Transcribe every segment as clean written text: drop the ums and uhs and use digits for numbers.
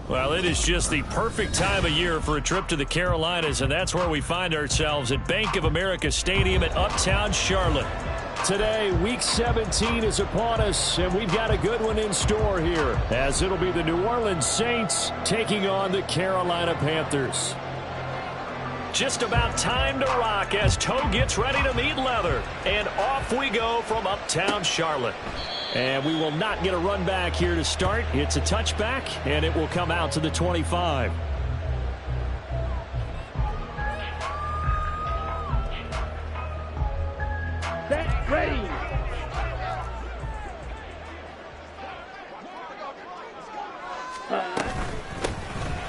Well, it is just the perfect time of year for a trip to the Carolinas, and that's where we find ourselves at Bank of America Stadium in Uptown Charlotte. Today, Week 17 is upon us, and we've got a good one in store here, as it'll be the New Orleans Saints taking on the Carolina Panthers. Just about time to rock as toe gets ready to meet leather, and off we go from Uptown Charlotte. And we will not get a run back here to start. It's a touchback, and it will come out to the 25. Set, ready.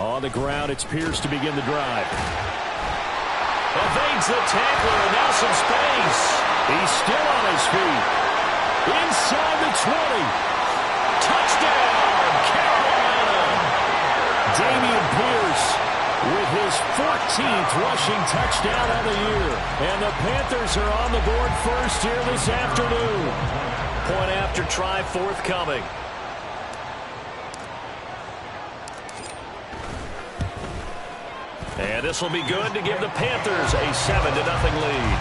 On the ground, it's Pierce to begin the drive. Evades the tackler, and now some space. He's still on his feet. Inside the 20. Touchdown, Carolina. Dameon Pierce with his 14th rushing touchdown of the year. And the Panthers are on the board first here this afternoon. Point after try forthcoming. And this will be good to give the Panthers a 7-0 lead.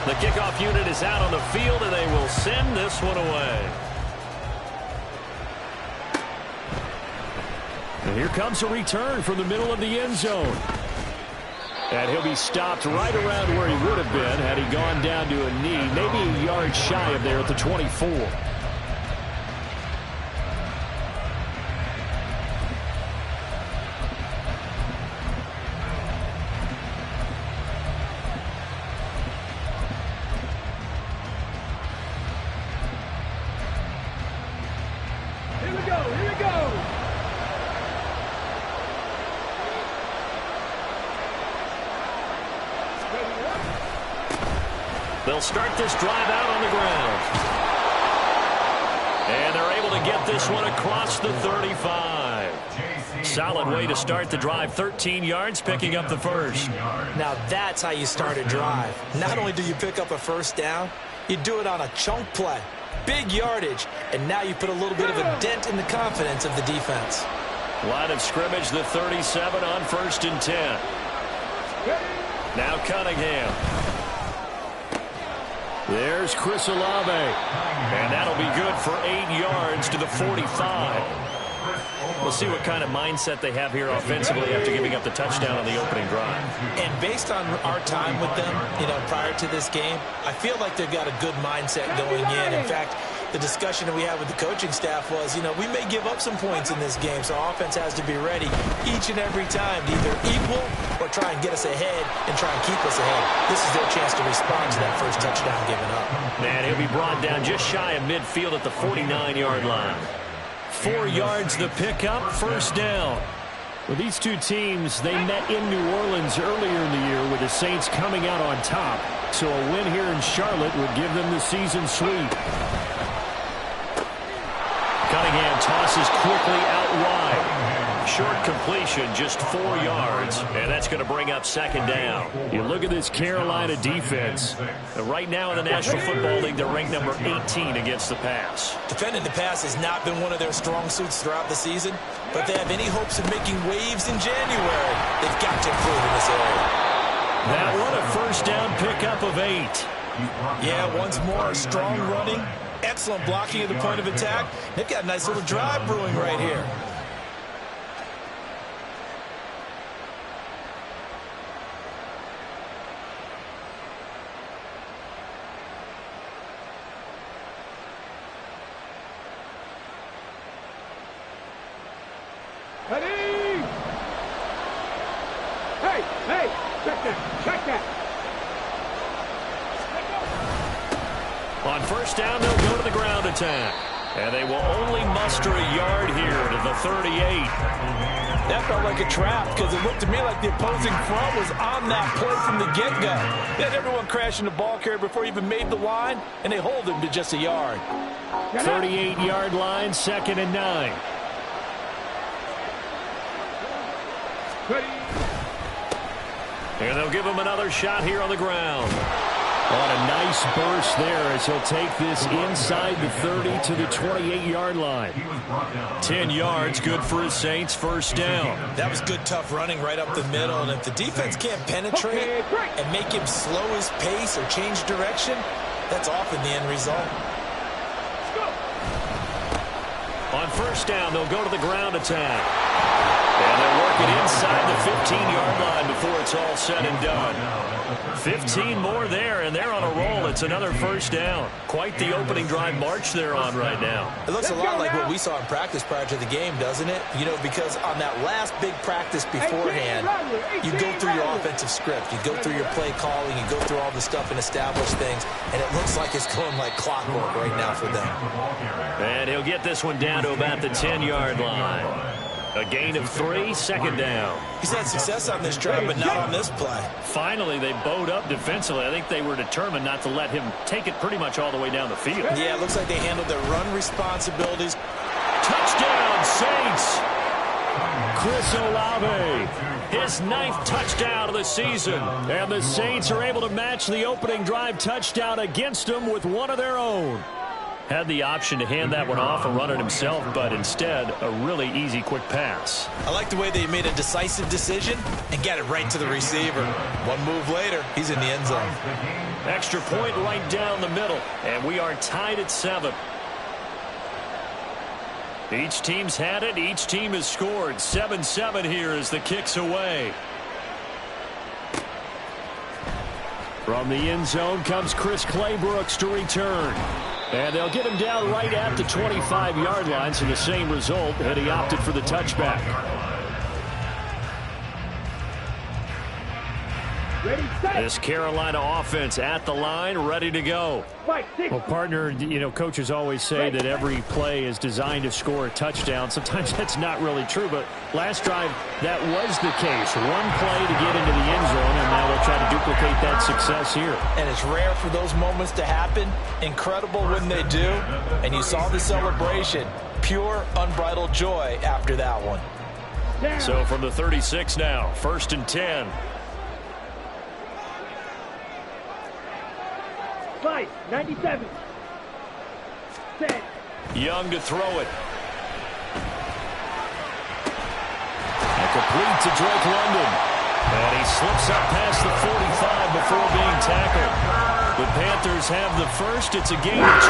The kickoff unit is out on the field, and they will send this one away. And here comes a return from the middle of the end zone. And he'll be stopped right around where he would have been had he gone down to a knee, maybe a yard shy of there at the 24. They'll start this drive out on the ground. And they're able to get this one across the 35. Solid way to start the drive. 13 yards, picking up the first. Now that's how you start a drive. Not only do you pick up a first down, you do it on a chunk play. Big yardage, and now you put a little bit of a dent in the confidence of the defense. Line of scrimmage, the 37 on 1st and 10. Now Cunningham. There's Chris Olave. And that'll be good for 8 yards to the 45. We'll see what kind of mindset they have here offensively after giving up the touchdown on the opening drive. And based on our time with them, prior to this game, I feel like they've got a good mindset going in. In fact, the discussion that we had with the coaching staff was, we may give up some points in this game, so our offense has to be ready each and every time to either equal or try and get us ahead and try and keep us ahead. This is their chance to respond to that first touchdown given up. And he'll be brought down just shy of midfield at the 49-yard line. 4 yards the pickup, first down. Well, these two teams, they met in New Orleans earlier in the year with the Saints coming out on top. So a win here in Charlotte would give them the season sweep. Cunningham tosses quickly out wide. Short completion, just 4 yards, and that's going to bring up second down. You look at this Carolina defense. Right now in the National Football League, they're ranked number 18 against the pass. Defending the pass has not been one of their strong suits throughout the season, but if they have any hopes of making waves in January, they've got to improve in this area. That one a first down pickup of 8. Yeah, once more, strong running. Excellent blocking at the point of attack. They've got a nice little drive brewing right here. Ready? Hey, check that. On first down, they'll go to the ground attack. And they will only muster a yard here to the 38. That felt like a trap because it looked to me like the opposing front was on that play from the get-go. They had everyone crashing the ball carrier before he even made the line, and they hold him to just a yard. 38-yard line, 2nd and 9. And they'll give him another shot here on the ground. On a nice burst there as he'll take this inside the 30 to the 28-yard line. 10 yards, good for his Saints, first down. That was good, tough running right up the middle. And if the defense can't penetrate and make him slow his pace or change direction, that's often the end result. On first down, they'll go to the ground attack. And they'll work it inside the 15-yard line before it's all said and done. 15 more there, and they're on a roll. It's another first down. Quite the opening drive march they're on right now. It looks a lot like what we saw in practice prior to the game, doesn't it? You know, because on that last big practice beforehand, you go through your offensive script. You go through your play calling. You go through all the stuff and establish things, and it looks like it's going like clockwork right now for them. And he'll get this one down to about the 10-yard line. A gain of 3, second down. He's had success on this drive, but not on this play. Finally, they bowed up defensively. I think they were determined not to let him take it pretty much all the way down the field. Yeah, it looks like they handled their run responsibilities. Touchdown, Saints! Chris Olave, his 9th touchdown of the season. And the Saints are able to match the opening drive touchdown against them with one of their own. Had the option to hand that one off and run it himself, but instead, a really easy, quick pass. I like the way they made a decisive decision and got it right to the receiver. One move later, he's in the end zone. Extra point right down the middle, and we are tied at 7. Each team's had it. Each team has scored. 7-7 here as the kick's away. From the end zone comes Chris Claybrooks to return. And they'll get him down right at the 25-yard line, so the same result, and he opted for the touchback. This Carolina offense at the line, ready to go. Well, partner, you know, coaches always say that every play is designed to score a touchdown. Sometimes that's not really true, but last drive, that was the case. One play to get into the end zone, and now they'll try to duplicate that success here. And it's rare for those moments to happen. Incredible when they do. And you saw the celebration. Pure, unbridled joy after that one. So from the 36 now, 1st and 10. Slide, 97. Set. Young to throw it. And complete to Drake London. And he slips up past the 45 before being tackled. The Panthers have the first. It's a gain of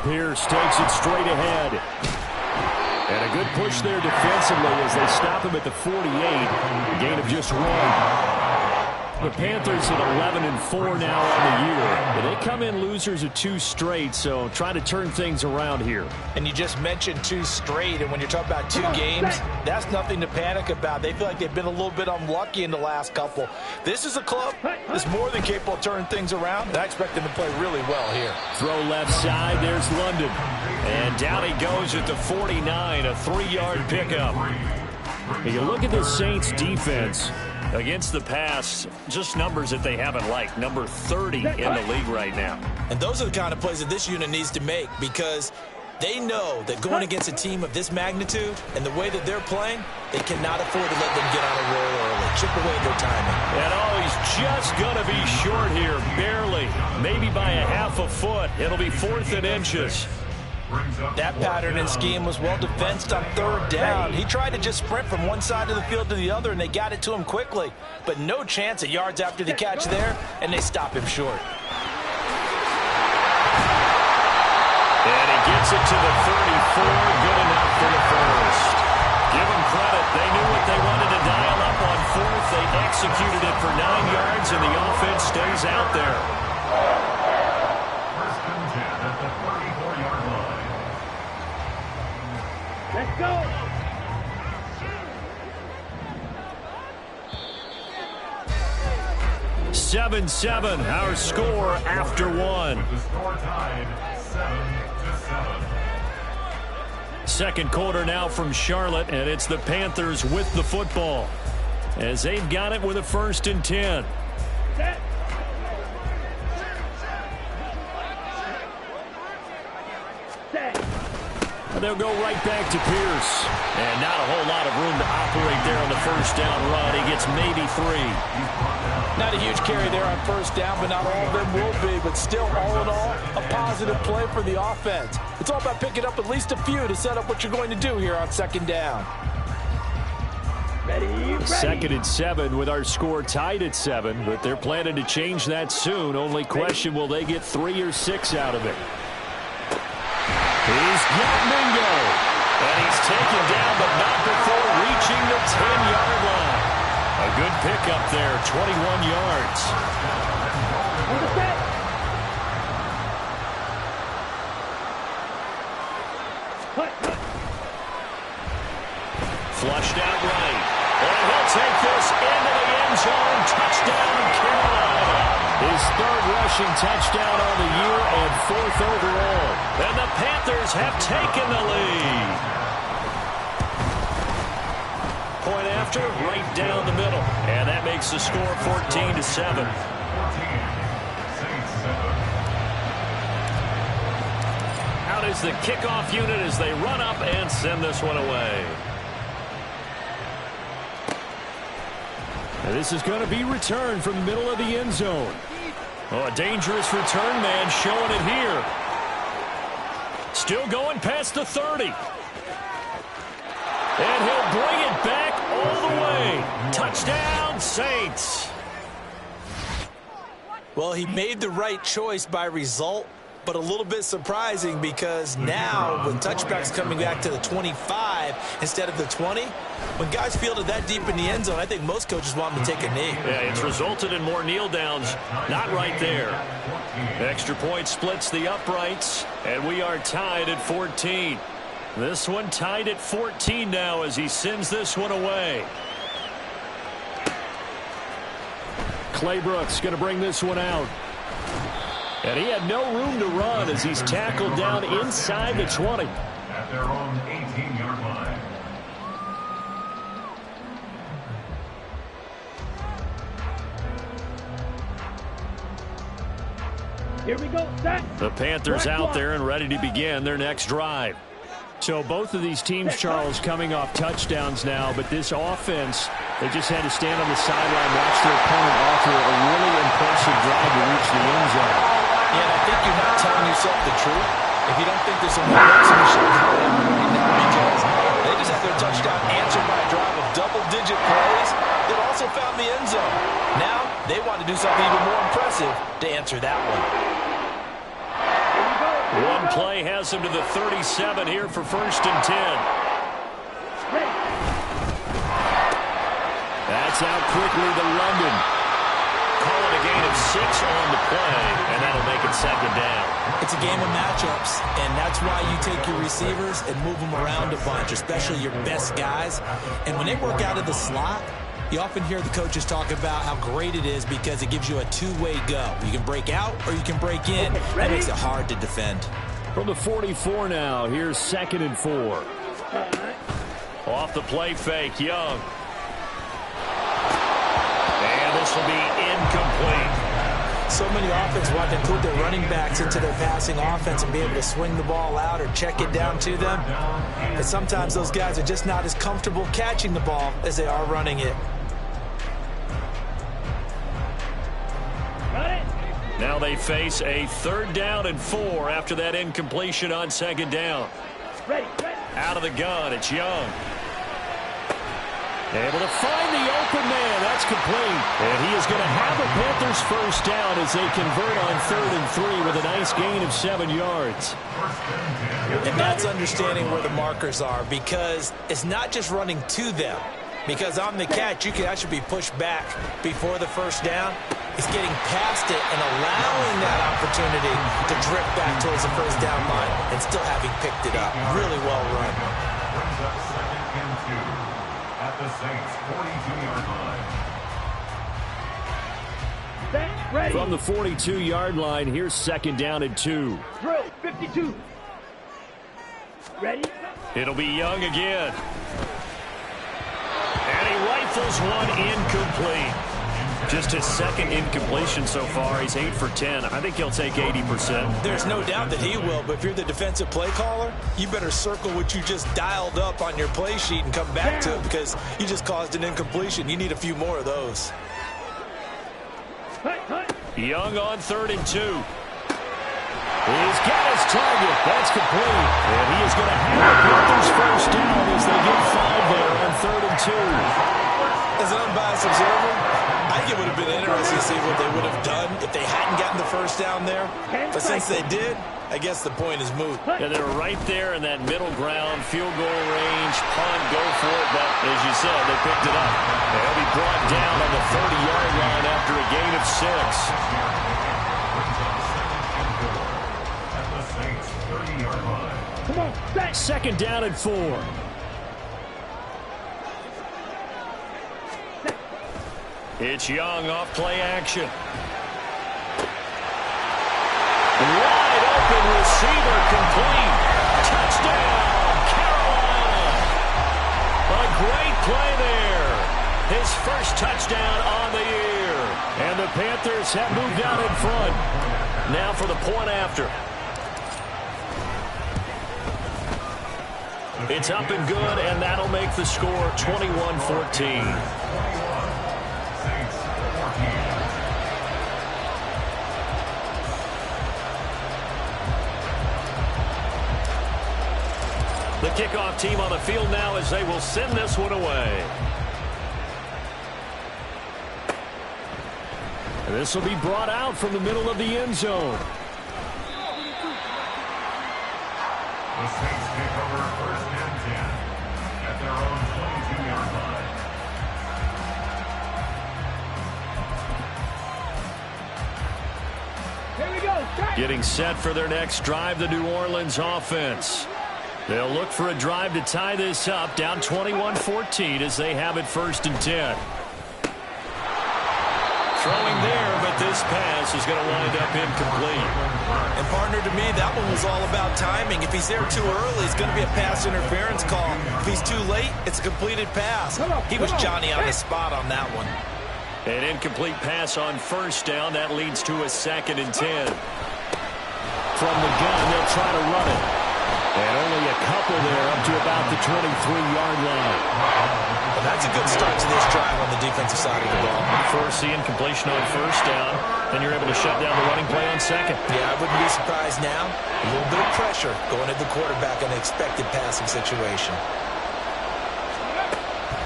12. Pierce takes it straight ahead. And a good push there defensively as they stop him at the 48. A gain of just 1. The Panthers at 11-4 now on the year. But they come in losers of 2 straight, so trying to turn things around here. And you just mentioned 2 straight, and when you're talking about 2 games, that's nothing to panic about. They feel like they've been a little bit unlucky in the last couple. This is a club that's more than capable of turning things around, and I expect them to play really well here. Throw left side, there's London. And down he goes at the 49, a 3-yard pickup. You look at the Saints defense against the pass, just numbers that they haven't liked. Number 30 in the league right now. And those are the kind of plays that this unit needs to make because they know that going against a team of this magnitude and the way that they're playing, they cannot afford to let them get on a roll early. Chip away their timing. And he's just going to be short here, barely. Maybe by a half a foot. It'll be 4th and inches. That pattern and scheme was well defensed on 3rd down. He tried to just sprint from one side of the field to the other, and they got it to him quickly. But no chance of yards after the catch there, and they stop him short. And he gets it to the 34. Good enough for the first. Give them credit. They knew what they wanted to dial up on 4th. They executed it for 9 yards, and the offense stays out there. Let's go. 7-7, our score after one. With the score tied 7-7. Second quarter now from Charlotte, and it's the Panthers with the football as they've got it with a 1st and 10. Set. Set. They'll go right back to Pierce. And not a whole lot of room to operate there on the first down run. He gets maybe 3. Not a huge carry there on first down, but not all of them will be. But still, all in all, a positive play for the offense. It's all about picking up at least a few to set up what you're going to do here on second down. Ready, ready. 2nd and 7 with our score tied at 7, but they're planning to change that soon. Only question, will they get 3 or 6 out of it? He's got Mingo. And he's taken down, but not before reaching the 10-yard line. A good pickup there, 21 yards. On the set. Hut, hut. Flushed out right. And he'll take this into the end zone. Touchdown, Carolina. His 3rd rushing touchdown on the year and 4th overall. And the Panthers have taken the lead. Point after, right down the middle. And that makes the score 14-7. Out is the kickoff unit as they run up and send this one away. And this is going to be returned from the middle of the end zone. Oh, a dangerous return man showing it here. Still going past the 30. And he'll bring it back all the way. Touchdown, Saints. Well, he made the right choice by result, but a little bit surprising because now when touchbacks coming back to the 25 instead of the 20, when guys fielded that deep in the end zone, I think most coaches want them to take a knee. Yeah, it's resulted in more kneel downs. Not right there. Extra point splits the uprights, and we are tied at 14. This one tied at 14 now as he sends this one away. Claybrooks going to bring this one out. And he had no room to run as he's tackled down inside the 20. At their own 18-yard line. Here we go, set. The Panthers out there and ready to begin their next drive. So both of these teams, Charles, coming off touchdowns now, but this offense, they just had to stand on the sideline, watch their opponent offer a really impressive drive to reach the end zone. Yeah, and I think you're not telling yourself the truth if you don't think there's some hooks in the show right now, because they just had their touchdown answered by a drive of double-digit plays that also found the end zone. Now they want to do something even more impressive to answer that one. One play has him to the 37 here for 1st and 10. That's out quickly to London. Call it a gain of 6 on the play, and that'll make it 2nd down. It's a game of matchups, and that's why you take your receivers and move them around a bunch, especially your best guys. And when they work out of the slot, you often hear the coaches talk about how great it is because it gives you a two-way go. You can break out or you can break in. That makes it hard to defend. From the 44 now, here's 2nd and 4. Off the play fake, Young. And this will be incomplete. So many offenses want to include their running backs into their passing offense and be able to swing the ball out or check it down to them. But sometimes those guys are just not as comfortable catching the ball as they are running it. Now they face a 3rd down and 4 after that incompletion on 2nd down. Ready, ready. Out of the gun, it's Young. Able to find the open man. That's complete. And he is going to have a Panthers 1st down as they convert on 3rd and 3 with a nice gain of 7 yards. And that's understanding where the markers are because it's not just running to them. Because on the catch, you can actually be pushed back before the 1st down. It's getting past it and allowing that opportunity to drift back towards the 1st down line and still having picked it up. Really well run. Brings up 2nd and 2 at the Saints' 42-yard line. Ready. From the 42-yard line, here's 2nd down and 2. Drill, 52. Ready. It'll be Young again. And he rifles one incomplete. Just his 2nd incompletion so far. He's 8 for 10. I think he'll take 80%. There's no doubt that he will, but if you're the defensive play caller, you better circle what you just dialed up on your play sheet and come back to it because you just caused an incompletion. You need a few more of those. Young on 3rd and 2. He's got his target. That's complete. And he is going to have the Panthers first down as they get 5 there on 3rd and 2. As an unbiased observer, I think it would have been interesting to see what they would have done if they hadn't gotten the first down there. But since they did, I guess the point is moot. Yeah, they're right there in that middle ground, field goal range, punt, go for it. But as you said, they picked it up. They'll be brought down on the 30-yard line after a gain of 6. At the Saints' 30-yard line. Come on, set. 2nd down and 4. It's Young off play action. Wide open receiver complete. Touchdown, Carolina. A great play there. His first touchdown on the year. And the Panthers have moved out in front. Now for the point after. It's up and good, and that'll make the score 21-14. The kickoff team on the field now as they will send this one away. This will be brought out from the middle of the end zone. The Saints take over 1st and 10 at their own 22-yard line. Here we go. Set. Getting set for their next drive, the New Orleans offense. They'll look for a drive to tie this up, down 21-14 as they have it 1st and 10. Throwing there, but this pass is going to wind up incomplete. And partner, to me, that one was all about timing. If he's there too early, it's going to be a pass interference call. If he's too late, it's a completed pass. He was Johnny on the spot on that one. An incomplete pass on 1st down. That leads to a 2nd and 10. From the gun, they'll try to run it. And only a couple there up to about the 23-yard line. Well, that's a good start to this drive on the defensive side of the ball. Force the incompletion on 1st down, then you're able to shut down the running play on 2nd. Yeah, I wouldn't be surprised now. A little bit of pressure going at the quarterback in an expected passing situation.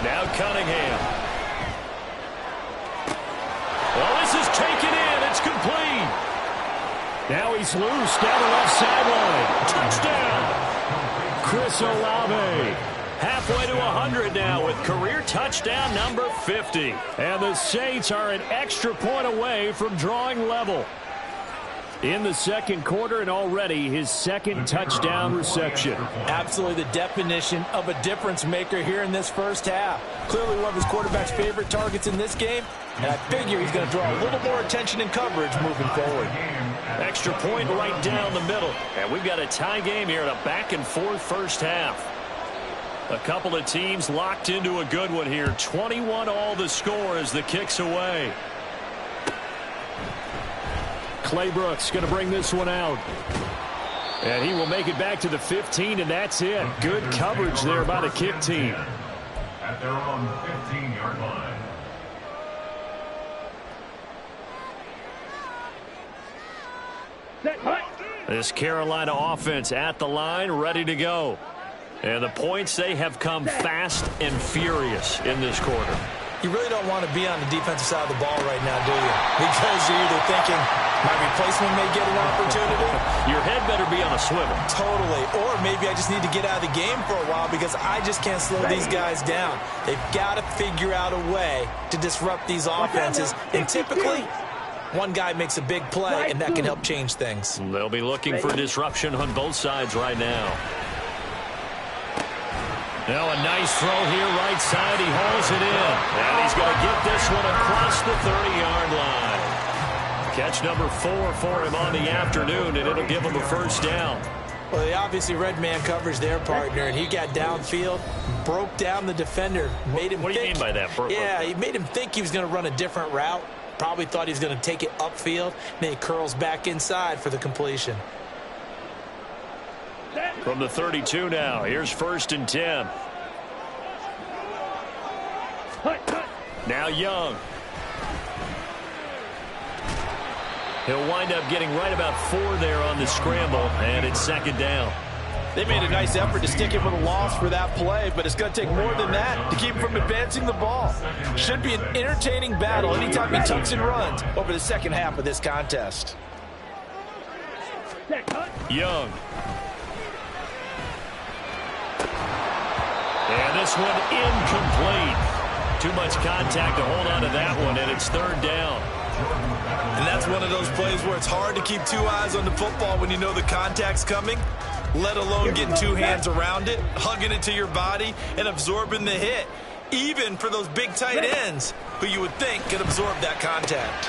Now Cunningham. Well, this is taken in. It's complete. Now he's loose down the left sideline. Touchdown. Chris Olave. Halfway to 100 now with career touchdown number 50. And the Saints are an extra point away from drawing level. In the 2nd quarter, and already his 2nd touchdown reception. Absolutely the definition of a difference maker here in this 1st half. Clearly one of his quarterback's favorite targets in this game, and I figure he's going to draw a little more attention and coverage moving forward. Extra point right down the middle. And we've got a tie game here in a back-and-forth 1st half. A couple of teams locked into a good one here. 21 all the score as the kick's away. Clay Brooks going to bring this one out. And he will make it back to the 15, and that's it. Good coverage there by the kick team. At their own 15-yard line. Set. Hut. This Carolina offense at the line, ready to go. And the points, they have come fast and furious in this quarter. You really don't want to be on the defensive side of the ball right now, do you? Because you're either thinking, my replacement may get an opportunity. Your head better be on a swivel. Totally. Or maybe I just need to get out of the game for a while because I just can't slow these guys down. They've got to figure out a way to disrupt these offenses. And typically, one guy makes a big play, and that can help change things. They'll be looking for disruption on both sides right now. Now a nice throw here, right side. He hauls it in. And he's going to get this one across the 30-yard line. Catch number 4 for him on the afternoon, and it'll give him a first down. Well, they obviously read man coverage their partner, and he got downfield, broke down the defender, made him What do you mean by that? Yeah, he made him think he was going to run a different route. Probably thought he was going to take it upfield. Then he curls back inside for the completion. From the 32 now, here's 1st and 10. Now Young. He'll wind up getting right about 4 there on the scramble, and it's 2nd down. They made a nice effort to stick him with a loss for that play, but it's going to take more than that to keep him from advancing the ball. Should be an entertaining battle anytime he tucks and runs over the second half of this contest. Young. And this one incomplete. Too much contact to hold on to that one, and it's 3rd down. And that's one of those plays where it's hard to keep 2 eyes on the football when you know the contact's coming, let alone getting 2 hands around it, hugging it to your body, and absorbing the hit, even for those big tight ends who you would think could absorb that contact.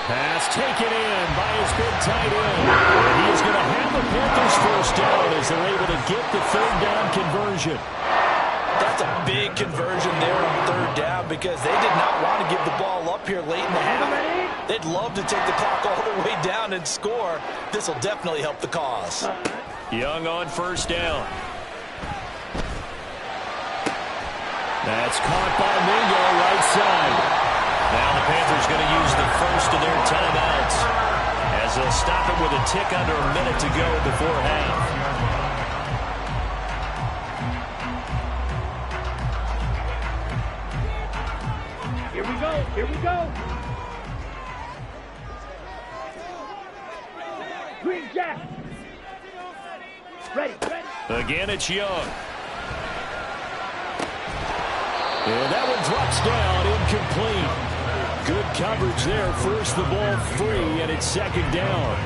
Pass taken in by his big tight end. And he is going to have the Panthers first down as they're able to get the 3rd down conversion. That's a big conversion there on 3rd down because they did not want to give the ball up here late in the half. They'd love to take the clock all the way down and score. This will definitely help the cause. Young on 1st down. That's caught by Mingo right side. Now the Panthers going to use the first of their timeouts as they'll stop it with a tick under a minute to go before half. Here we go. Green Jack. Ready. Again, it's Young. And that one drops down, incomplete. Good coverage there. Forced the ball free, and it's 2nd down.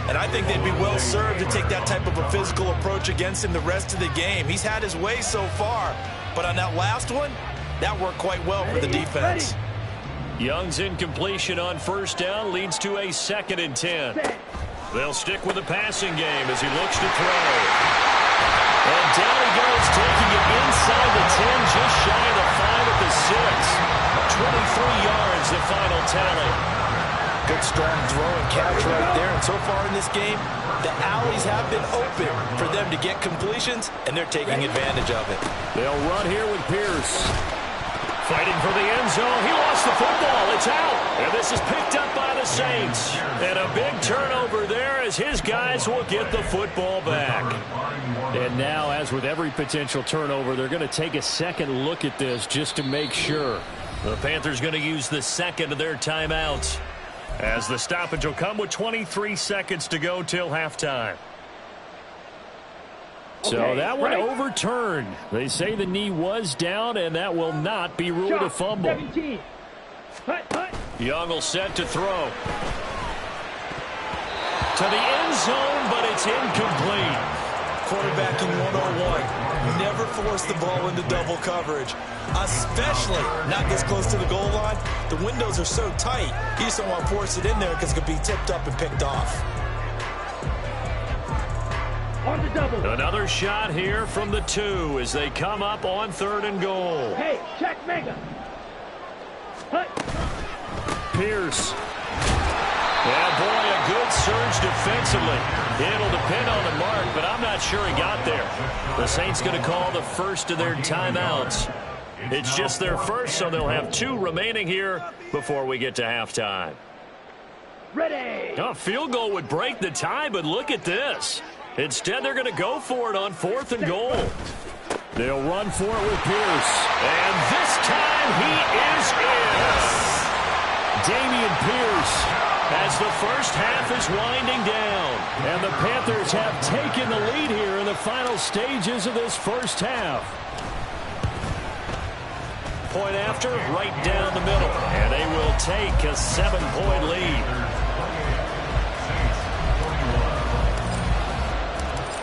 And I think they'd be well served to take that type of a physical approach against him the rest of the game. He's had his way so far, but on that last one, that worked quite well for the defense. Young's incompletion on 1st down leads to a 2nd and 10. They'll stick with the passing game as he looks to throw. And down he goes, taking it inside the 10, just shy of the 5 at the 6. 23 yards, the final tally. Good strong throw and catch right there. And so far in this game, the alleys have been open for them to get completions, and they're taking advantage of it. They'll run here with Pierce. Fighting for the end zone. He lost the football. It's out. And this is picked up by the Saints. And a big turnover there as his guys will get the football back. And now, as with every potential turnover, they're going to take a second look at this just to make sure. The Panthers going to use the 2nd of their timeouts as the stoppage will come with 23 seconds to go till halftime. So that one overturned. They say the knee was down, and that will not be ruled a fumble. Young will set to throw. To the end zone, but it's incomplete. Quarterbacking 101. Never force the ball into double coverage, especially not this close to the goal line. The windows are so tight, you just don't want to force it in there because it could be tipped up and picked off. On the double. Another shot here from the 2 as they come up on 3rd and goal. Hey, check Mega. Pierce. Yeah, boy, a good surge defensively. It'll depend on the mark, but I'm not sure he got there. The Saints going to call the first of their timeouts. It's just their first, so they'll have 2 remaining here before we get to halftime. Ready. A field goal would break the tie, but look at this. Instead, they're going to go for it on 4th and goal. They'll run for it with Pierce. And this time he is in. Dameon Pierce as the first half is winding down. And the Panthers have taken the lead here in the final stages of this first half. Point after, right down the middle. And they will take a 7-point lead.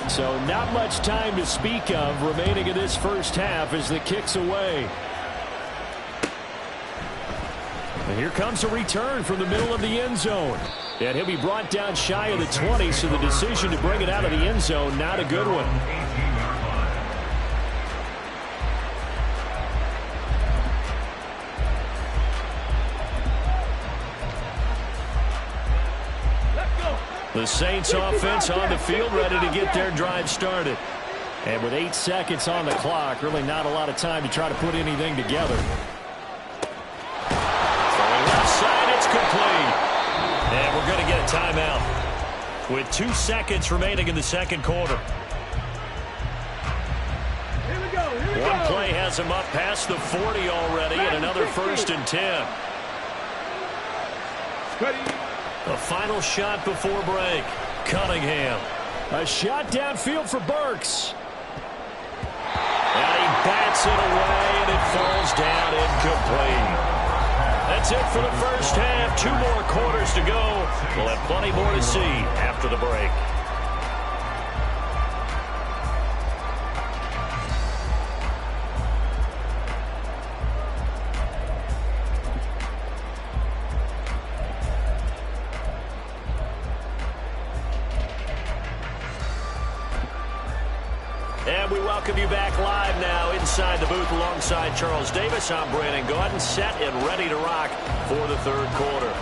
So not much time to speak of remaining in this first half as the kick's away. Here comes a return from the middle of the end zone. And he'll be brought down shy of the 20, so the decision to bring it out of the end zone, not a good one. The Saints offense on the field, ready to get their drive started. And with 8 seconds on the clock, really not a lot of time to try to put anything together. Throwing left side, it's complete. And we're going to get a timeout with 2 seconds remaining in the second quarter. Here we go. One play has him up past the 40 already, and another 1st and 10. A final shot before break. Cunningham. A shot downfield for Burks. And he bats it away, and it falls down incomplete. That's it for the first half. 2 more quarters to go. We'll have plenty more to see after the break. And we welcome you back live now inside the booth alongside Charles Davis. I'm Brandon Gaudin, set and ready to rock for the third quarter.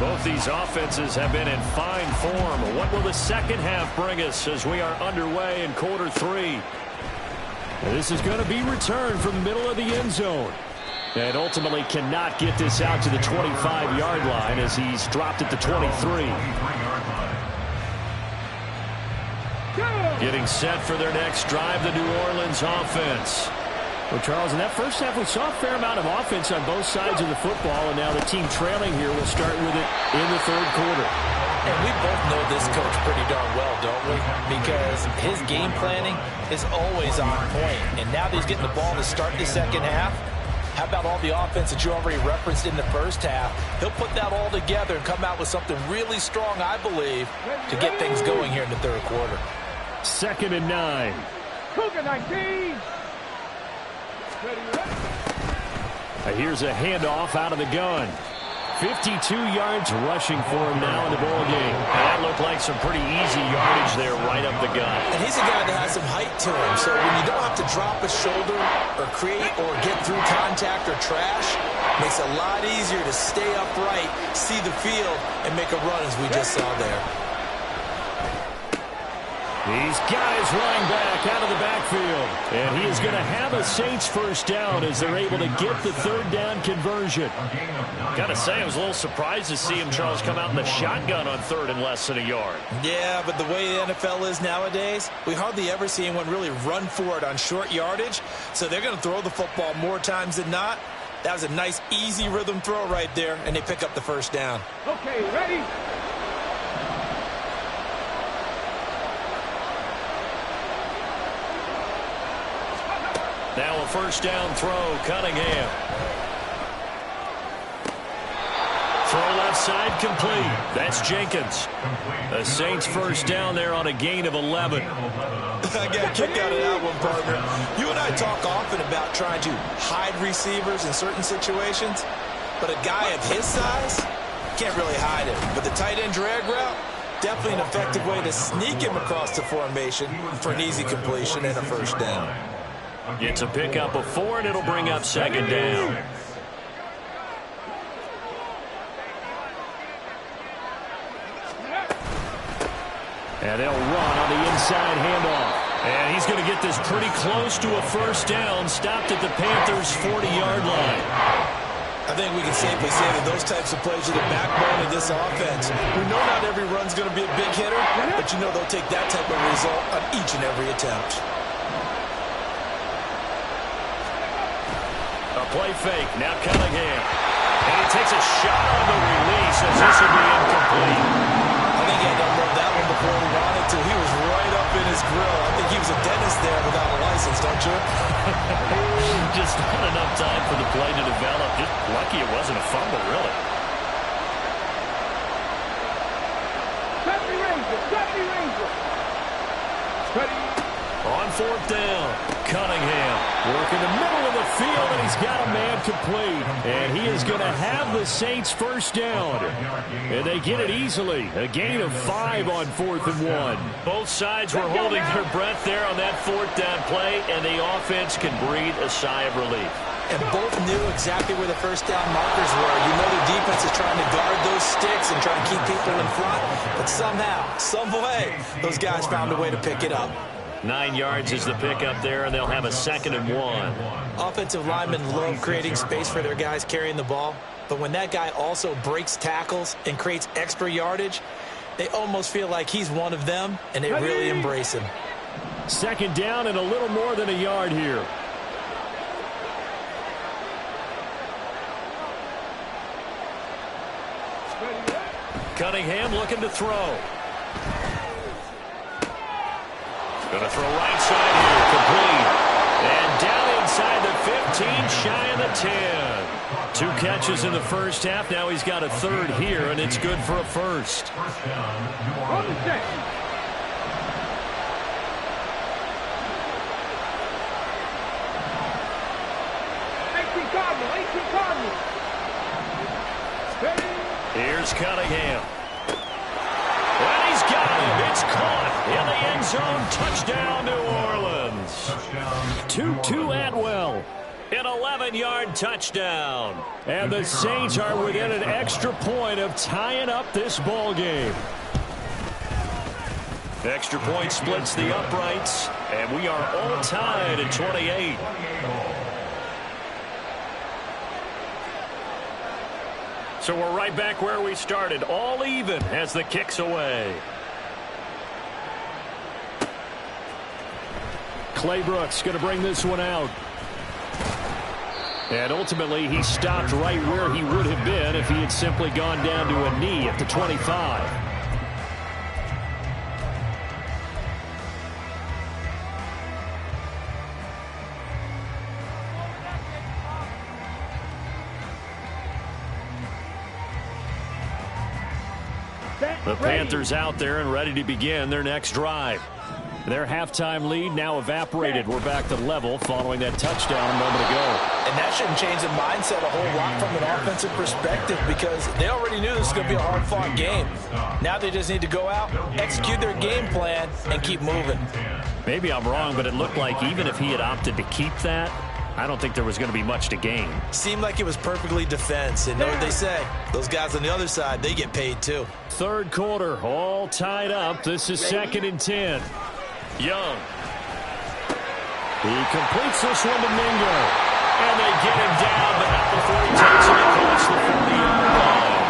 Both these offenses have been in fine form. What will the second half bring us as we are underway in quarter 3? This is going to be returned from the middle of the end zone. And ultimately cannot get this out to the 25-yard line as he's dropped at the 23. Getting set for their next drive, the New Orleans offense. Well, Charles, in that first half, we saw a fair amount of offense on both sides of the football, and now the team trailing here will start with it in the third quarter. And we both know this coach pretty darn well, don't we? Because his game planning is always on point. And now that he's getting the ball to start the second half, how about all the offense that you already referenced in the first half? He'll put that all together and come out with something really strong, I believe, to get things going here in the third quarter. 2nd and 9. Cougar 19. Here's a handoff out of the gun. 52 yards rushing for him now in the ball game. That looked like some pretty easy yardage there right up the gut. And he's a guy that has some height to him, so when you don't have to drop a shoulder or create or get through contact or trash, makes it a lot easier to stay upright, see the field, and make a run as we just saw there. These guys running back out of the backfield. And he is going to have a Saints first down as they're able to get the third down conversion. Got to say, I was a little surprised to see him, Charles, come out in the shotgun on 3rd and less than a yard. Yeah, but the way the NFL is nowadays, we hardly ever see anyone really run for it on short yardage. So they're going to throw the football more times than not. That was a nice, easy rhythm throw right there, and they pick up the first down. Okay, ready? Now a first down throw, Cunningham. Throw left side complete. That's Jenkins. The Saints first down there on a gain of 11. I got a kick out of that one, partner. You and I talk often about trying to hide receivers in certain situations, but a guy of his size can't really hide him. But the tight end drag route, definitely an effective way to sneak him across the formation for an easy completion and a first down. Gets a pickup of 4, and it'll bring up 2nd down. And they'll run on the inside handoff. And he's going to get this pretty close to a first down, stopped at the Panthers' 40-yard line. I think we can safely say that those types of plays are the backbone of this offense. We know not every run's going to be a big hitter, but you know they'll take that type of result on each and every attempt. A play fake, now Cunningham. And he takes a shot on the release as this will be incomplete. I think he had to unload that one before he wanted to. He was right up in his grill. I think he was a dentist there without a license, don't you? Just not enough time for the play to develop. Just lucky it wasn't a fumble, really. Ranger. On fourth down, Cunningham working the middle of the field, and he's got a man complete. And he is going to have the Saints first down. And they get it easily. A gain of 5 on 4th and 1. Both sides were holding their breath there on that fourth down play, and the offense can breathe a sigh of relief. And both knew exactly where the first down markers were. You know the defense is trying to guard those sticks and trying to keep people in front. But somehow, some way, those guys found a way to pick it up. 9 yards is the pickup there, and they'll have a 2nd and 1. Offensive linemen love creating space for their guys carrying the ball. But when that guy also breaks tackles and creates extra yardage, they almost feel like he's one of them, and they really embrace him. 2nd down and a little more than a yard here. Cunningham looking to throw. Going to throw right side here, complete. And down inside the 15, shy of the 10. 2 catches in the first half. Now he's got a 3rd here, and it's good for a first. On the set. Cardinal. Here's Cunningham. And he's got him. It's caught in the end zone. Touchdown, New Orleans. 2-2 Atwell. An 11-yard touchdown. And the Saints are within an extra point of tying up this ball game. Extra point splits the uprights, and we are all tied at 28. So we're right back where we started, all even as the kick's away. Claybrooks going to bring this one out. And ultimately, he stopped right where he would have been if he had simply gone down to a knee at the 25. The Panthers out there and ready to begin their next drive. Their halftime lead now evaporated. We're back to level following that touchdown a moment ago. And that shouldn't change the mindset a whole lot from an offensive perspective because they already knew this was going to be a hard-fought game. Now they just need to go out, execute their game plan, and keep moving. Maybe I'm wrong, but it looked like even if he had opted to keep that, I don't think there was going to be much to gain. Seemed like it was perfectly defense. And know what they say? Those guys on the other side, they get paid too. Third quarter, all tied up. This is 2nd and 10. Young. He completes this one to Mingo. And they get him down, but not before he takes it across the 40-yard line.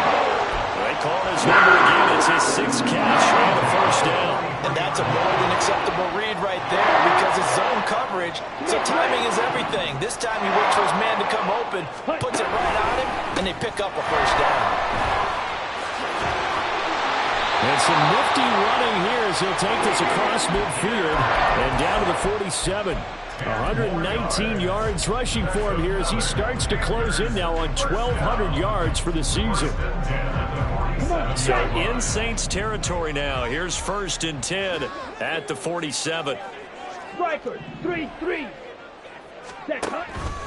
They call his number again. It's his 6th catch and a first down. And that's a more than acceptable read right there because it's zone coverage, so timing is everything. This time he waits for his man to come open, puts it right on him, and they pick up a first down. And some nifty running here as he'll take this across midfield and down to the 47. 119 yards rushing for him here as he starts to close in now on 1,200 yards for the season. So in Saints territory now. Here's 1st and 10 at the 47. Striker, 3-3.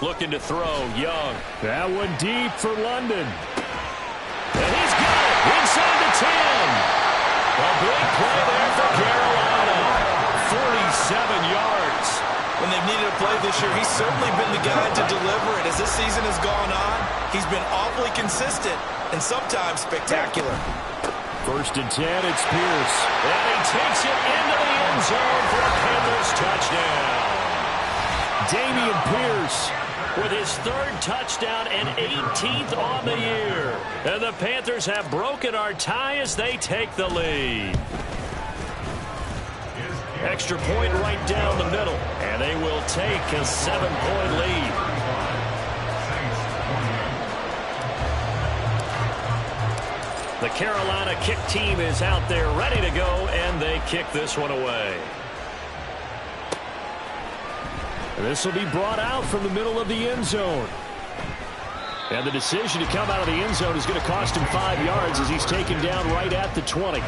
Looking to throw, Young. That one deep for London. And he's got it inside the 10. A big play there for Carolina. 47 yards. When they've needed a play this year, he's certainly been the guy to deliver it. As this season has gone on, he's been awfully consistent and sometimes spectacular. 1st and 10, it's Pierce. And he takes it into the end zone for a Panthers touchdown. Dameon Pierce with his 3rd touchdown and 18th on the year. And the Panthers have broken our tie as they take the lead. Extra point right down the middle. And they will take a 7-point lead. The Carolina kick team is out there ready to go, and they kick this one away. And this will be brought out from the middle of the end zone. And the decision to come out of the end zone is going to cost him 5 yards as he's taken down right at the 20.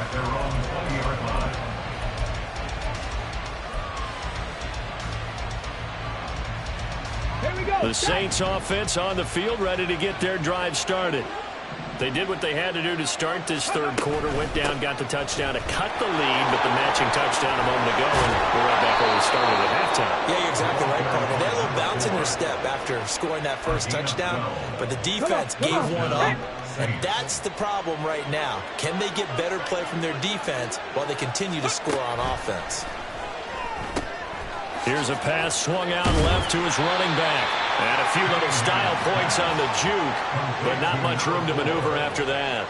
The Saints offense on the field, ready to get their drive started. They did what they had to do to start this third quarter, went down, got the touchdown to cut the lead, but the matching touchdown a moment ago, and we're right back where we started at halftime. Yeah, you're exactly right, partner. They had a little bounce in their step after scoring that first touchdown, but the defense gave one up, and that's the problem right now. Can they get better play from their defense while they continue to score on offense? Here's a pass swung out left to his running back. And a few little style points on the juke, but not much room to maneuver after that.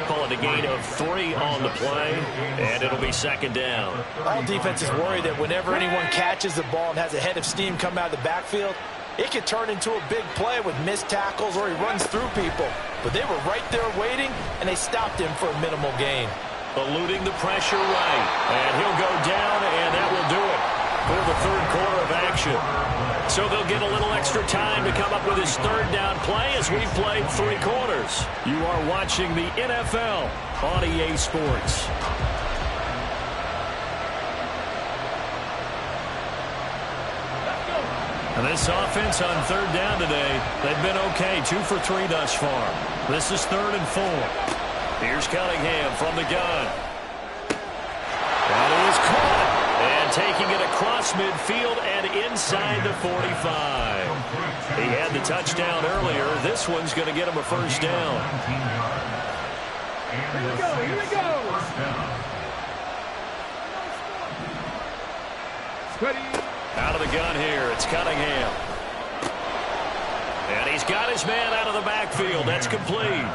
Call it a gain of 3 on the play, and it'll be second down. All defenses worry that whenever anyone catches the ball and has a head of steam come out of the backfield, it could turn into a big play with missed tackles or he runs through people. But they were right there waiting, and they stopped him for a minimal gain. Eluding the pressure right, and he'll go down, and that will do it for the third quarter of action. So they'll get a little extra time to come up with his third down play as we've played 3 quarters. You are watching the NFL on EA Sports. And this offense on third down today, they've been okay, 2 for 3 thus far. This is 3rd and 4. Here's Cunningham from the gun. That is caught. And taking it across midfield and inside the 45. He had the touchdown earlier. This one's going to get him a first down. Here we go, here we go. Out of the gun here, it's Cunningham. And he's got his man out of the backfield. That's complete.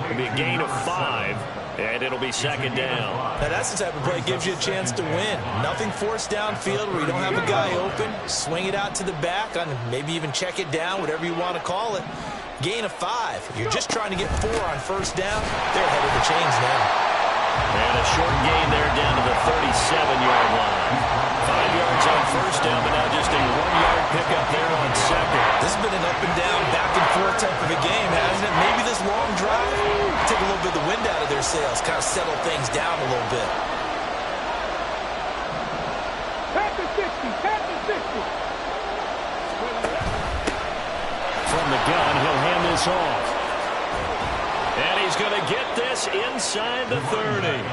It'll be a gain of 5, and it'll be second down. Now that's the type of play that gives you a chance to win. Nothing forced downfield where you don't have a guy open. Swing it out to the back, on maybe even check it down, whatever you want to call it. Gain of 5. You're just trying to get 4 on first down. They're ahead of the chains now. And a short gain there down to the 37-yard line. 5 yards on first down, but now just a 1-yard pickup there on second. This has been an up and down, back and forth type of a game, hasn't it? Maybe this long drive take a little bit of the wind out of their sails, kind of settle things down a little bit. Panthers 50, Panthers 50. From the gun, he'll hand this off. And he's going to get this inside the 30.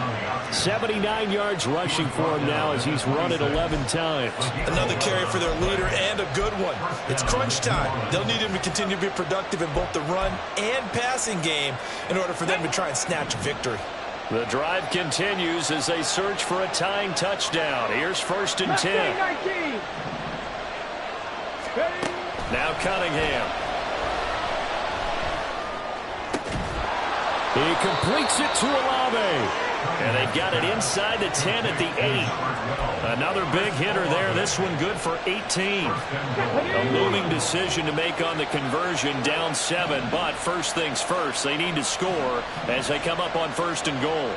79 yards rushing for him now as he's run it 11 times. Another carry for their leader and a good one. It's crunch time. They'll need him to continue to be productive in both the run and passing game in order for them to try and snatch a victory. The drive continues as they search for a tying touchdown. Here's 1st and 10. 19. Now Cunningham. He completes it to Olave. And they've got it inside the 10 at the 8. Another big hitter there. This one good for 18. A looming decision to make on the conversion, down 7. But first things first, they need to score as they come up on 1st and goal.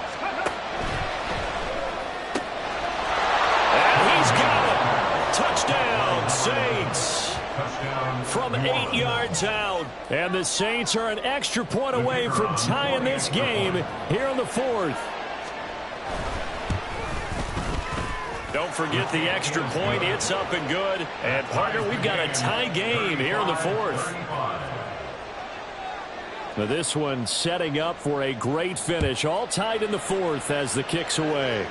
And he's got it. Touchdown, Saints. From 8 yards out. And the Saints are an extra point away from tying this game here in the 4th. Don't forget the extra point. It's up and good. And, partner, we've got a tie game here in the 4th. Now this one setting up for a great finish. All tied in the 4th as the kick's away.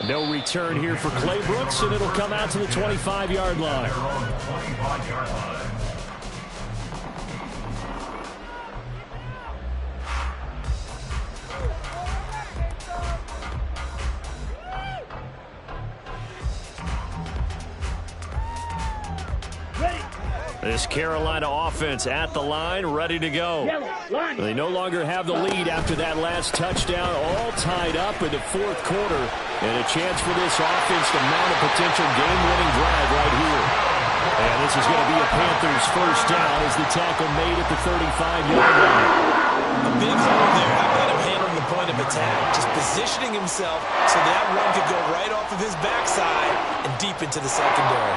No return here for Clay Brooks, and it'll come out to the 25-yard line. This Carolina offense at the line, ready to go. They no longer have the lead after that last touchdown, all tied up in the 4th quarter. And a chance for this offense to mount a potential game-winning drive right here. And this is going to be a Panthers first down as the tackle made at the 35-yard line. A big hole there. How about him handling the point of attack? Just positioning himself so that one could go right off of his backside and deep into the secondary.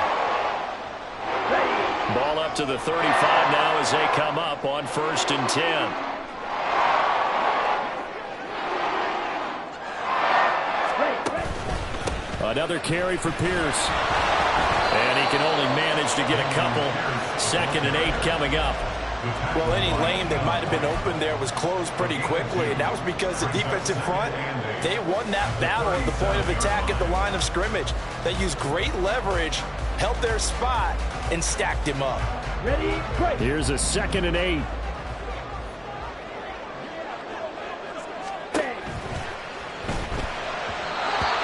Ball up to the 35 now as they come up on 1st and 10. Another carry for Pierce. And he can only manage to get a couple. 2nd and 8 coming up. Well, any lane that might have been open there was closed pretty quickly, and that was because the defensive front, they won that battle at the point of attack at the line of scrimmage. They used great leverage, held their spot, and stacked him up. Ready, break. Here's a 2nd and 8.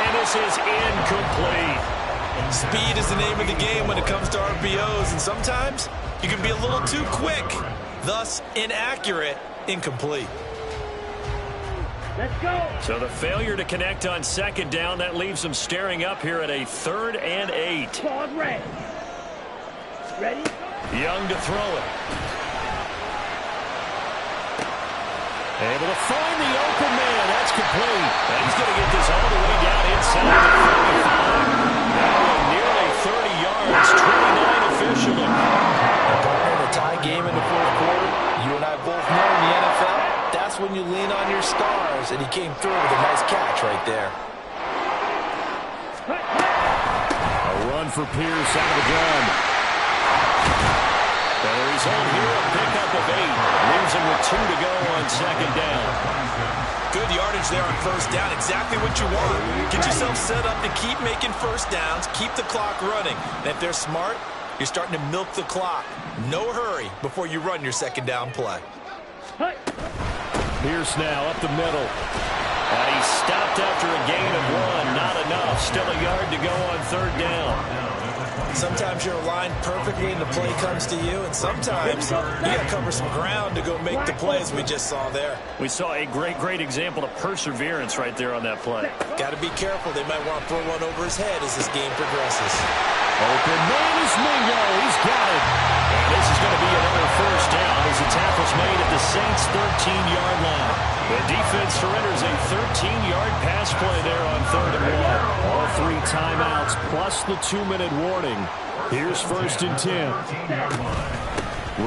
And this is incomplete. Speed is the name of the game when it comes to RPOs, and sometimes you can be a little too quick, thus inaccurate, incomplete. Let's go. So the failure to connect on 2nd down, that leaves them staring up here at a 3rd and 8. Pause red. Ready? Young to throw it. Able to find the open man. That's complete. And he's going to get this all the way down inside the 35. Now nearly 30 yards, 29 officially. In a tie game in the 4th quarter, you and I both know in the NFL, that's when you lean on your stars, and he came through with a nice catch right there. A run for Pierce out of the gun. And he's home here, a pickup of 8. Leaves him with 2 to go on 2nd down. Good yardage there on 1st down, exactly what you want. Get yourself set up to keep making 1st downs, keep the clock running. And if they're smart, you're starting to milk the clock. No hurry before you run your 2nd down play. Pierce now up the middle. And he stopped after a gain of 1. Not enough. Still a yard to go on 3rd down. Sometimes you're aligned perfectly and the play comes to you, and sometimes you got to cover some ground to go make the plays we just saw there. We saw a great example of perseverance right there on that play. Got to be careful. They might want to throw one over his head as this game progresses. Open man is Mingo. He's got it. And this is going to be another 1st down as the tackle's made at the Saints' 13-yard line. The defense surrenders a 13-yard pass play there on 3rd and 1. All 3 timeouts plus the 2-minute warning. Here's 1st and 10.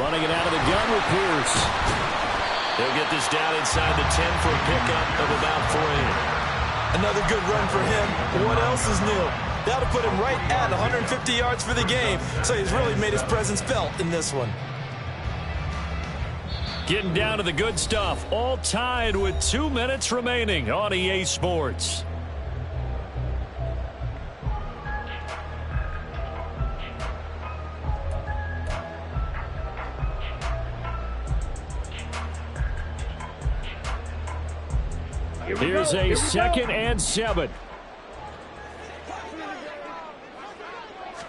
Running it out of the gun with Pierce. He'll get this down inside the 10 for a pickup of about 3. Another good run for him. What else is new? That'll put him right at 150 yards for the game, so he's really made his presence felt in this one. Getting down to the good stuff, all tied with 2 minutes remaining on EA Sports. Here's a 2nd and 7.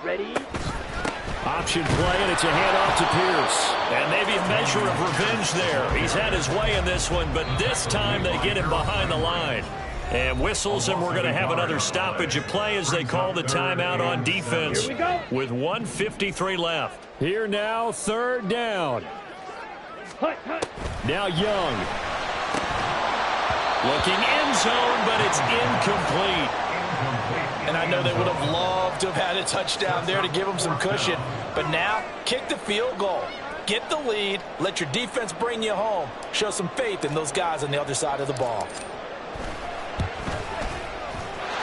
Ready? Option play, and it's a handoff to Pierce. And maybe a measure of revenge there. He's had his way in this one, but this time they get him behind the line. And whistles, and we're going to have another stoppage of play as they call the timeout on defense with 1:53 left. Here now, 3rd down. Now Young. Looking end zone, but it's incomplete. And I know they would have loved to have had a touchdown there to give them some cushion. But now, kick the field goal. Get the lead. Let your defense bring you home. Show some faith in those guys on the other side of the ball.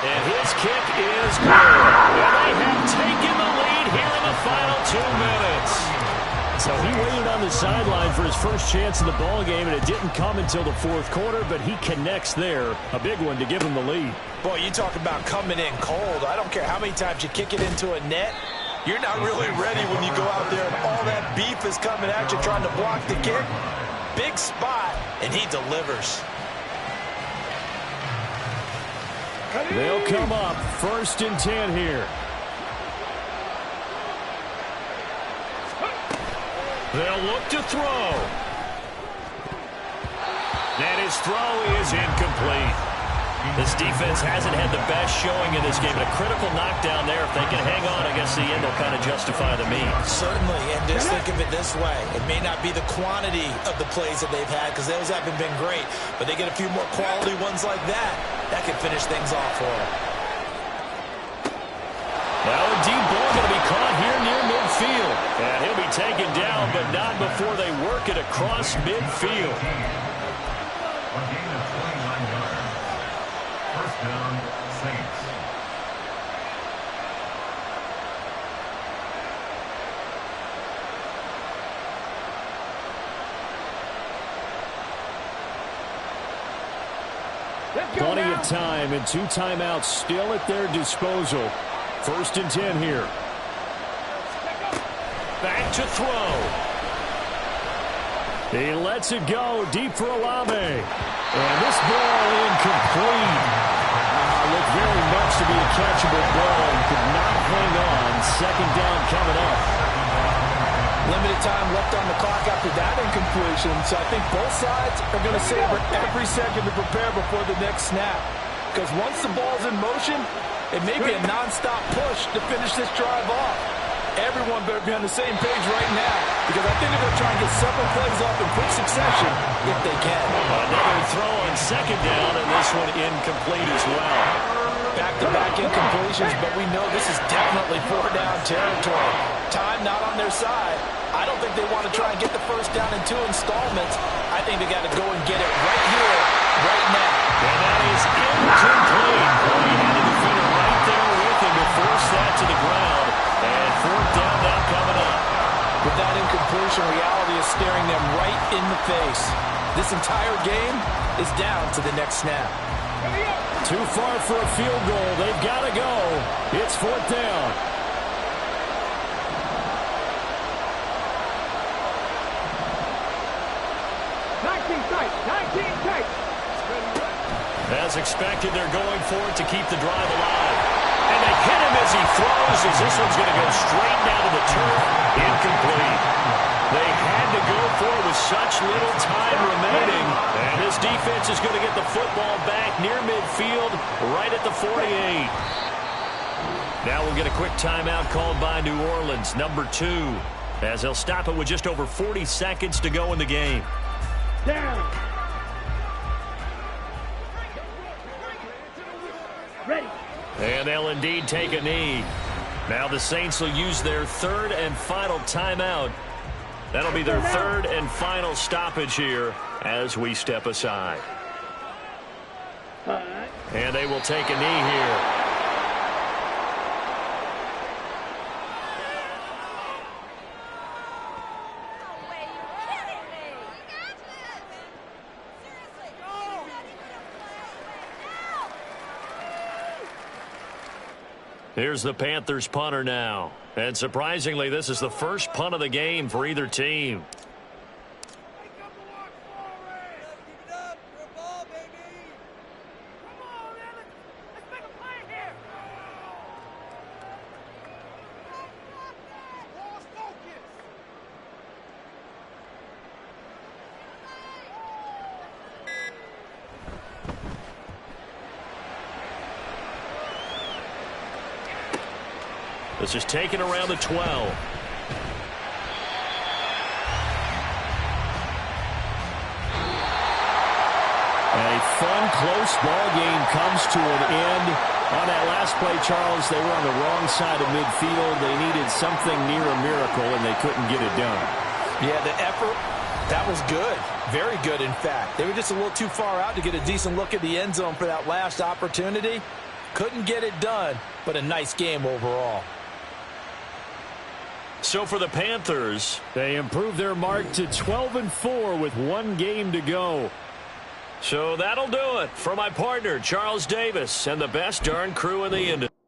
And his kick is good. And they have taken the lead here in the final 2 minutes. So he waited on the sideline for his first chance in the ball game, and it didn't come until the 4th quarter, but he connects there. A big one to give him the lead. Boy, you talk about coming in cold. I don't care how many times you kick it into a net. You're not really ready when you go out there and all that beef is coming at you trying to block the kick. Big spot, and he delivers. They'll come up 1st and 10 here. They'll look to throw. And his throw is incomplete. This defense hasn't had the best showing in this game. A critical knockdown there. If they can hang on, I guess the end will kind of justify the means. Certainly, and just think of it this way. It may not be the quantity of the plays that they've had because those haven't been great, but they get a few more quality ones like that. That could finish things off for them. Now a deep ball going to be caught here near midfield. And he'll be taken down, but not before they work it across midfield. A gain of 29 yards. 1st down, Saints. Let's go Plenty now. of time and 2 timeouts still at their disposal. 1st and 10 here. Back to throw. He lets it go deep for Olave. And this ball incomplete. Looked very much to be a catchable ball and could not hang on. 2nd down coming up. Limited time left on the clock after that incompletion, so I think both sides are going to savor every second to prepare before the next snap. Because once the ball's in motion, it may be a nonstop push to finish this drive off. Everyone better be on the same page right now, because I think they're going to try and get several plays off in quick succession if they can. Another throw on 2nd down, and this one incomplete as well. Back-to-back incompletions, but we know this is definitely 4-down territory. Time not on their side. I don't think they want to try and get the 1st down in 2 installments. I think they got to go and get it right here, right now. And that is incomplete. He had a defender right there with him to force that to the ground. And 4th down now coming up. With that incompletion, reality is staring them right in the face. This entire game is down to the next snap. Too far for a field goal. They've got to go. It's 4th down. As expected, they're going for it to keep the drive alive. And they hit him as he throws, as this one's going to go straight down to the turf. Incomplete. They had to go for it with such little time remaining. And this defense is going to get the football back near midfield, right at the 48. Now we'll get a quick timeout called by New Orleans, number 2, as they'll stop it with just over 40 seconds to go in the game. Down. Ready. And they'll indeed take a knee. Now the Saints will use their 3rd and final timeout. That'll be their 3rd and final stoppage here as we step aside. And they will take a knee here. Here's the Panthers punter now. And surprisingly, this is the first punt of the game for either team. This is taken around the 12. A fun, close ball game comes to an end. On that last play, Charles, they were on the wrong side of midfield. They needed something near a miracle, and they couldn't get it done. Yeah, the effort, that was good. Very good, in fact. They were just a little too far out to get a decent look at the end zone for that last opportunity. Couldn't get it done, but a nice game overall. So for the Panthers, they improved their mark to 12-4 with 1 game to go. So that'll do it for my partner, Charles Davis, and the best darn crew in the industry.